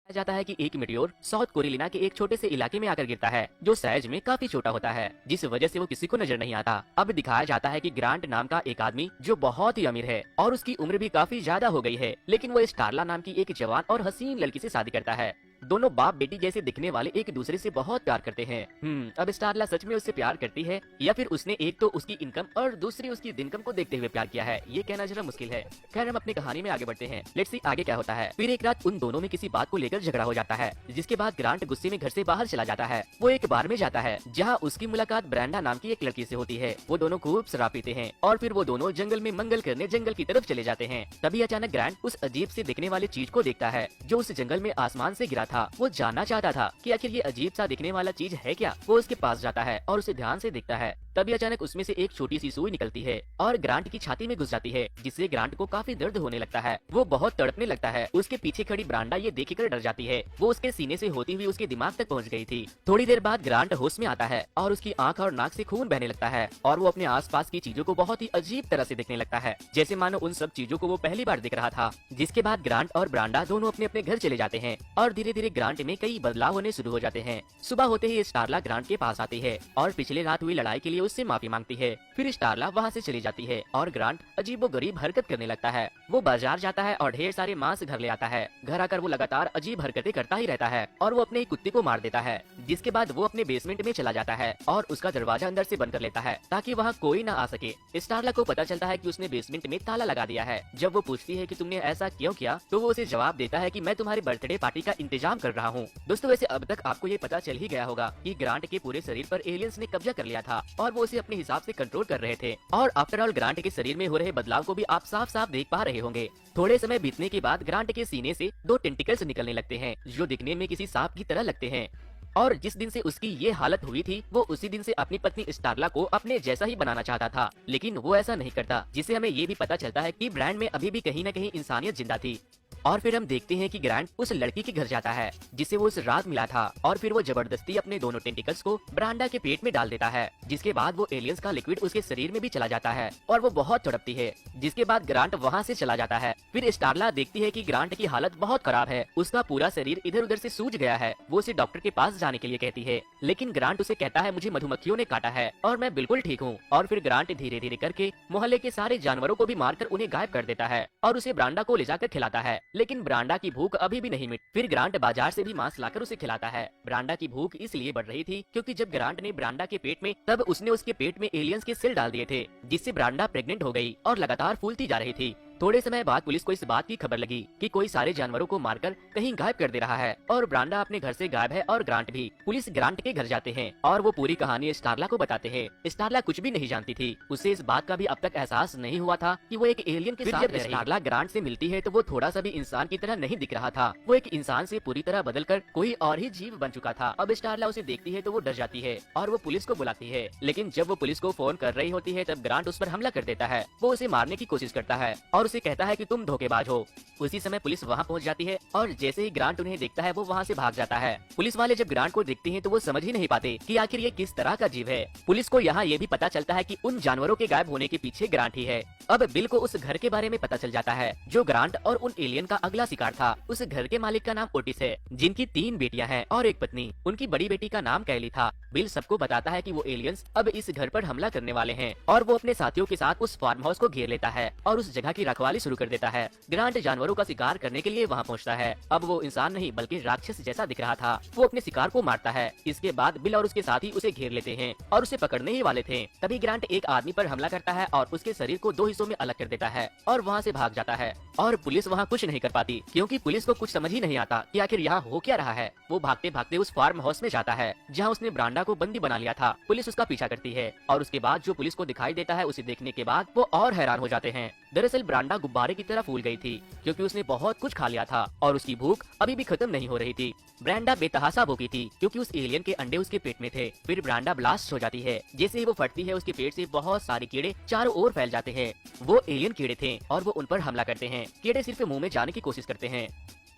कहा जाता है कि एक मीटियोर साउथ कोरिलिना के एक छोटे से इलाके में आकर गिरता है जो साइज में काफी छोटा होता है, जिस वजह से वो किसी को नजर नहीं आता। अब दिखाया जाता है कि ग्रांट नाम का एक आदमी जो बहुत ही अमीर है और उसकी उम्र भी काफी ज्यादा हो गई है, लेकिन वो स्टारला नाम की एक जवान और हसीन लड़की से शादी करता है। दोनों बाप बेटी जैसे दिखने वाले एक दूसरे से बहुत प्यार करते हैं। अब स्टारला सच में उससे प्यार करती है या फिर उसने एक तो उसकी इनकम और दूसरी उसकी इनकम को देखते हुए प्यार किया है, ये कहना जरा मुश्किल है। खैर हम अपनी कहानी में आगे बढ़ते हैं। लेट्स सी आगे क्या होता है। फिर एक रात उन दोनों में किसी बात को लेकर झगड़ा हो जाता है, जिसके बाद ग्रांट गुस्से में घर से बाहर चला जाता है। वो एक बार में जाता है जहाँ उसकी मुलाकात ब्रांडा नाम की एक लड़की से होती है। वो दोनों खूब शराब पीते हैं और फिर वो दोनों जंगल में मंगल करने जंगल की तरफ चले जाते हैं। तभी अचानक ग्रांट उस अजीब से दिखने वाली चीज को देखता है जो उस जंगल में आसमान से गिरा था। वो जानना चाहता था कि आखिर ये अजीब सा दिखने वाला चीज है क्या। वो उसके पास जाता है और उसे ध्यान से देखता है। तभी अचानक उसमें से एक छोटी सी सुई निकलती है और ग्रांट की छाती में घुस जाती है, जिससे ग्रांट को काफी दर्द होने लगता है। वो बहुत तड़पने लगता है। उसके पीछे खड़ी ब्रांडा ये देखकर डर जाती है। वो उसके सीने से होती हुई उसके दिमाग तक पहुंच गई थी। थोड़ी देर बाद ग्रांट होश में आता है और उसकी आंख और नाक से खून बहने लगता है और वो अपने आसपास की चीजों को बहुत ही अजीब तरह से देखने लगता है, जैसे मानो उन सब चीजों को वो पहली बार देख रहा था। जिसके बाद ग्रांट और ब्रांडा दोनों अपने अपने घर चले जाते हैं और धीरे धीरे ग्रांट में कई बदलाव होने शुरू हो जाते हैं। सुबह होते ही स्टारला ग्रांट के पास आती है और पिछले रात हुई लड़ाई के लिए उससे माफी मांगती है। फिर स्टारला वहाँ से चली जाती है और ग्रांट अजीबोगरीब हरकत करने लगता है। वो बाजार जाता है और ढेर सारे मांस घर ले आता है। घर आकर वो लगातार अजीब हरकतें करता ही रहता है और वो अपने एक कुत्ते को मार देता है। जिसके बाद वो अपने बेसमेंट में चला जाता है और उसका दरवाजा अंदर से बंद कर लेता है ताकि वहाँ कोई न आ सके। स्टारला को पता चलता है कि उसने बेसमेंट में ताला लगा दिया है। जब वो पूछती है कि तुमने ऐसा क्यों किया, तो वो उसे जवाब देता है कि मैं तुम्हारे बर्थडे पार्टी का इंतजाम कर रहा हूँ। दोस्तों वैसे अब तक आपको ये पता चल ही गया होगा कि ग्रांट के पूरे शरीर पर एलियंस ने कब्जा कर लिया था और वो उसे अपने हिसाब से कंट्रोल कर रहे थे। और आफ्टर ऑल ग्रांट के शरीर में हो रहे बदलाव को भी आप साफ साफ देख पा रहे होंगे। थोड़े समय बीतने के बाद ग्रांट के सीने से दो टेंटिकल्स निकलने लगते हैं जो दिखने में किसी सांप की तरह लगते हैं। और जिस दिन से उसकी ये हालत हुई थी वो उसी दिन से अपनी पत्नी स्टारला को अपने जैसा ही बनाना चाहता था, लेकिन वो ऐसा नहीं करता। जिससे हमें ये भी पता चलता है कि ब्रांड में अभी भी कहीं न कहीं इंसानियत जिंदा थी। और फिर हम देखते हैं कि ग्रांट उस लड़की के घर जाता है जिसे वो उस रात मिला था और फिर वो जबरदस्ती अपने दोनों टेंटिकल्स को ब्रांडा के पेट में डाल देता है। जिसके बाद वो एलियंस का लिक्विड उसके शरीर में भी चला जाता है और वो बहुत तड़पती है। जिसके बाद ग्रांट वहाँ से चला जाता है। फिर स्टारला देखती है कि ग्रांट की हालत बहुत खराब है, उसका पूरा शरीर इधर उधर से सूज गया है। वो उसे डॉक्टर के पास जाने के लिए कहती है, लेकिन ग्रांट उसे कहता है मुझे मधुमक्खियों ने काटा है और मैं बिल्कुल ठीक हूँ। और फिर ग्रांट धीरे धीरे करके मोहल्ले के सारे जानवरों को भी मारकर उन्हें गायब कर देता है और उसे ब्रांडा को ले जाकर खिलाता है। लेकिन ब्रांडा की भूख अभी भी नहीं मिट। फिर ग्रांट बाजार से भी मांस लाकर उसे खिलाता है। ब्रांडा की भूख इसलिए बढ़ रही थी क्योंकि जब ग्रांट ने ब्रांडा के पेट में, तब उसने उसके पेट में एलियंस के सेल डाल दिए थे, जिससे ब्रांडा प्रेग्नेंट हो गई और लगातार फूलती जा रही थी। थोड़े समय बाद पुलिस को इस बात की खबर लगी कि कोई सारे जानवरों को मारकर कहीं गायब कर दे रहा है और ब्रांडा अपने घर से गायब है और ग्रांट भी। पुलिस ग्रांट के घर जाते हैं और वो पूरी कहानी स्टारला को बताते हैं। स्टारला कुछ भी नहीं जानती थी, उसे इस बात का भी अब तक एहसास नहीं हुआ था कि वो एक एलियन के साथ रह रही है। स्टारला ग्रांट से मिलती है तो वो थोड़ा सा भी इंसान की तरह नहीं दिख रहा था। वो एक इंसान से पूरी तरह बदलकर कोई और ही जीव बन चुका था। अब स्टारला उसे देखती है तो वो डर जाती है और वो पुलिस को बुलाती है। लेकिन जब वो पुलिस को फोन कर रही होती है तब ग्रांट उस पर हमला कर देता है। वो उसे मारने की कोशिश करता है और उसे कहता है कि तुम धोखेबाज हो। उसी समय पुलिस वहाँ पहुँच जाती है और जैसे ही ग्रांट उन्हें देखता है वो वहाँ से भाग जाता है। पुलिस वाले जब ग्रांट को देखते हैं तो वो समझ ही नहीं पाते कि आखिर ये किस तरह का जीव है। पुलिस को यहाँ ये भी पता चलता है कि उन जानवरों के गायब होने के पीछे ग्रांट ही है। अब बिल को उस घर के बारे में पता चल जाता है जो ग्रांट और उन एलियन का अगला शिकार था। उस घर के मालिक का नाम ओटिस है, जिनकी 3 बेटियां हैं और एक पत्नी। उनकी बड़ी बेटी का नाम कैली था। बिल सबको बताता है कि वो एलियंस अब इस घर पर हमला करने वाले हैं और वो अपने साथियों के साथ उस फार्म हाउस को घेर लेता है और उस जगह की रखवाली शुरू कर देता है। ग्रांट जानवरों का शिकार करने के लिए वहाँ पहुँचता है। अब वो इंसान नहीं बल्कि राक्षस जैसा दिख रहा था। वो अपने शिकार को मारता है। इसके बाद बिल और उसके साथी उसे घेर लेते हैं और उसे पकड़ने ही वाले थे। तभी ग्रांट एक आदमी पर हमला करता है और उसके शरीर को 2 हिस्सों में अलग कर देता है और वहाँ से भाग जाता है। और पुलिस वहाँ कुछ नहीं कर पाती क्योंकि पुलिस को कुछ समझ ही नहीं आता कि आखिर यहाँ हो क्या रहा है। वो भागते भागते उस फार्म हाउस में जाता है जहाँ उसने ब्रांडा को बंदी बना लिया था। पुलिस उसका पीछा करती है और उसके बाद जो पुलिस को दिखाई देता है उसे देखने के बाद वो और हैरान हो जाते हैं। दरअसल ब्रांडा गुब्बारे की तरह फूल गई थी क्योंकि उसने बहुत कुछ खा लिया था और उसकी भूख अभी भी खत्म नहीं हो रही थी। ब्रांडा बेतहासा भूखी थी क्योंकि उस एलियन के अंडे उसके पेट में थे। फिर ब्रांडा ब्लास्ट हो जाती है। जैसे ही वो फटती है उसके पेट से बहुत सारे कीड़े चारों ओर फैल जाते हैं। वो एलियन कीड़े थे और वो उन पर हमला करते हैं। कीड़े सिर्फ मुंह में जाने की कोशिश करते हैं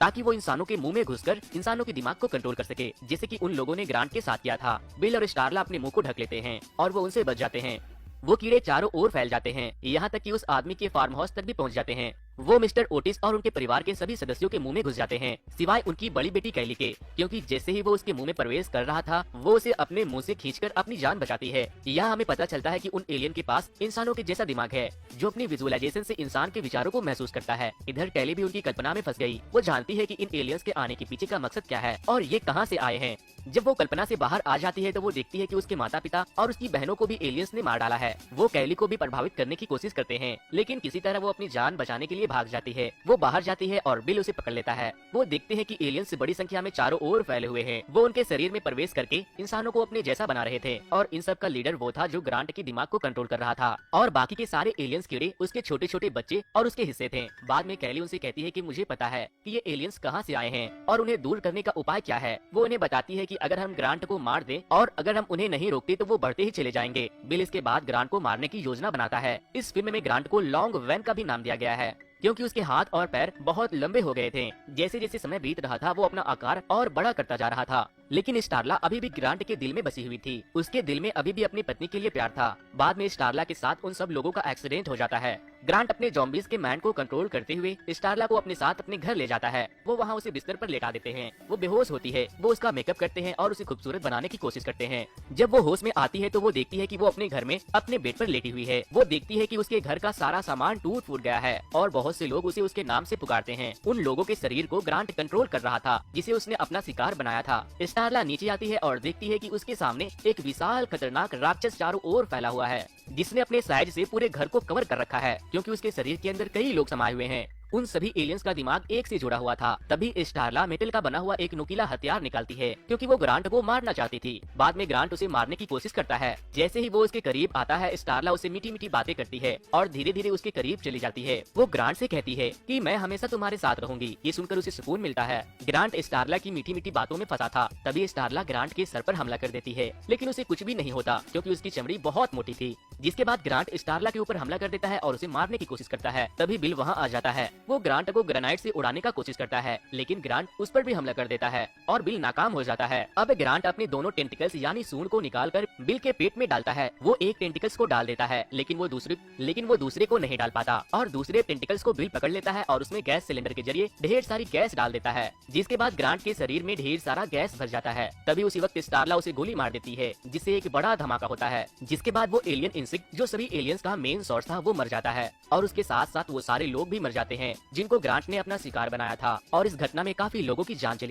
ताकि वो इंसानों के मुंह में घुसकर इंसानों के दिमाग को कंट्रोल कर सके, जैसे कि उन लोगों ने ग्रांट के साथ किया था। बिल और स्टारला अपने मुंह को ढक लेते हैं और वो उनसे बच जाते हैं। वो कीड़े चारों ओर फैल जाते हैं, यहाँ तक कि उस आदमी के फार्म हाउस तक भी पहुँच जाते हैं। वो मिस्टर ओटिस और उनके परिवार के सभी सदस्यों के मुंह में घुस जाते हैं, सिवाय उनकी बड़ी बेटी कैली के, क्योंकि जैसे ही वो उसके मुंह में प्रवेश कर रहा था वो उसे अपने मुंह से खींचकर अपनी जान बचाती है। यहाँ हमें पता चलता है कि उन एलियन के पास इंसानों के जैसा दिमाग है, जो अपनी विजुअलाइजेशन से इंसान के विचारों को महसूस करता है। इधर कैली भी उनकी कल्पना में फंस गई। वो जानती है कि इन एलियंस के आने के पीछे का मकसद क्या है और ये कहाँ से आए हैं। जब वो कल्पना से बाहर आ जाती है तो वो देखती है कि उसके माता पिता और उसकी बहनों को भी एलियंस ने मार डाला है। वो कैली को भी प्रभावित करने की कोशिश करते हैं, लेकिन किसी तरह वो अपनी जान बचाने के लिए भाग जाती है। वो बाहर जाती है और बिल उसे पकड़ लेता है। वो देखते हैं कि एलियंस बड़ी संख्या में चारों ओर फैले हुए हैं। वो उनके शरीर में प्रवेश करके इंसानों को अपने जैसा बना रहे थे और इन सब का लीडर वो था जो ग्रांट के दिमाग को कंट्रोल कर रहा था और बाकी के सारे एलियंस कीड़े उसके छोटे छोटे बच्चे और उसके हिस्से थे। बाद में कैली उनसे कहती है कि मुझे पता है कि ये एलियंस कहाँ से आए हैं और उन्हें दूर करने का उपाय क्या है। वो उन्हें बताती है कि अगर हम ग्रांट को मार दें और अगर हम उन्हें नहीं रोकते तो वो बढ़ते ही चले जाएंगे। बिल इसके बाद ग्रांट को मारने की योजना बनाता है। इस फिल्म में ग्रांट को लॉन्ग वैन का भी नाम दिया गया है, क्योंकि उसके हाथ और पैर बहुत लंबे हो गए थे। जैसे जैसे समय बीत रहा था वो अपना आकार और बड़ा करता जा रहा था, लेकिन स्टारला अभी भी ग्रांट के दिल में बसी हुई थी। उसके दिल में अभी भी अपनी पत्नी के लिए प्यार था। बाद में स्टारला के साथ उन सब लोगों का एक्सीडेंट हो जाता है। ग्रांट अपने जॉम्बीज के मैन को कंट्रोल करते हुए स्टारला को अपने साथ अपने घर ले जाता है। वो वहाँ उसे बिस्तर पर लेटा देते हैं। वो बेहोश होती है। वो उसका मेकअप करते हैं और उसे खूबसूरत बनाने की कोशिश करते हैं। जब वो होश में आती है तो वो देखती है कि वो अपने घर में अपने बेड पर लेटी हुई है। वो देखती है कि उसके घर का सारा सामान टूट फूट गया है और बहुत से लोग उसे उसके नाम से पुकारते हैं। उन लोगों के शरीर को ग्रांट कंट्रोल कर रहा था, जिसे उसने अपना शिकार बनाया था। स्टारला नीचे आती है और देखती है कि उसके सामने एक विशाल खतरनाक राक्षस चारों ओर फैला हुआ है, जिसने अपने साइज से पूरे घर को कवर कर रखा है, क्योंकि उसके शरीर के अंदर कई लोग समाये हुए हैं। उन सभी एलियंस का दिमाग एक से जुड़ा हुआ था। तभी स्टारला मेटल का बना हुआ एक नुकीला हथियार निकालती है, क्योंकि वो ग्रांट को मारना चाहती थी। बाद में ग्रांट उसे मारने की कोशिश करता है। जैसे ही वो उसके करीब आता है स्टारला उसे मीठी मीठी बातें करती है और धीरे धीरे उसके करीब चली जाती है। वो ग्रांट से कहती है कि मैं हमेशा तुम्हारे साथ रहूंगी। ये सुनकर उसे सुकून मिलता है। ग्रांट स्टारला की मीठी मीठी बातों में फंसा था। तभी स्टारला ग्रांट के सर पर हमला कर देती है, लेकिन उसे कुछ भी नहीं होता, क्योंकि उसकी चमड़ी बहुत मोटी थी। जिसके बाद ग्रांट स्टारला के ऊपर हमला कर देता है और उसे मारने की कोशिश करता है। तभी बिल वहाँ आ जाता है। वो ग्रांट को ग्रेनाइट से उड़ाने का कोशिश करता है, लेकिन ग्रांट उस पर भी हमला कर देता है और बिल नाकाम हो जाता है। अब ग्रांट अपने दोनों टेंटिकल्स यानी सूंड को निकालकर बिल के पेट में डालता है। वो एक टेंटिकल्स को डाल देता है, लेकिन वो दूसरे को नहीं डाल पाता और दूसरे टेंटिकल्स को बिल पकड़ लेता है और उसमें गैस सिलेंडर के जरिए ढेर सारी गैस डाल देता है, जिसके बाद ग्रांट के शरीर में ढेर सारा गैस भर जाता है। तभी उसी वक्त स्टारला उसे गोली मार देती है, जिससे एक बड़ा धमाका होता है। जिसके बाद वो एलियन इंसेक्ट जो सभी एलियंस का मेन सोर्स था वो मर जाता है और उसके साथ साथ वो सारे लोग भी मर जाते हैं जिनको ग्रांट ने अपना शिकार बनाया था। और इस घटना में काफी लोगों की जान चली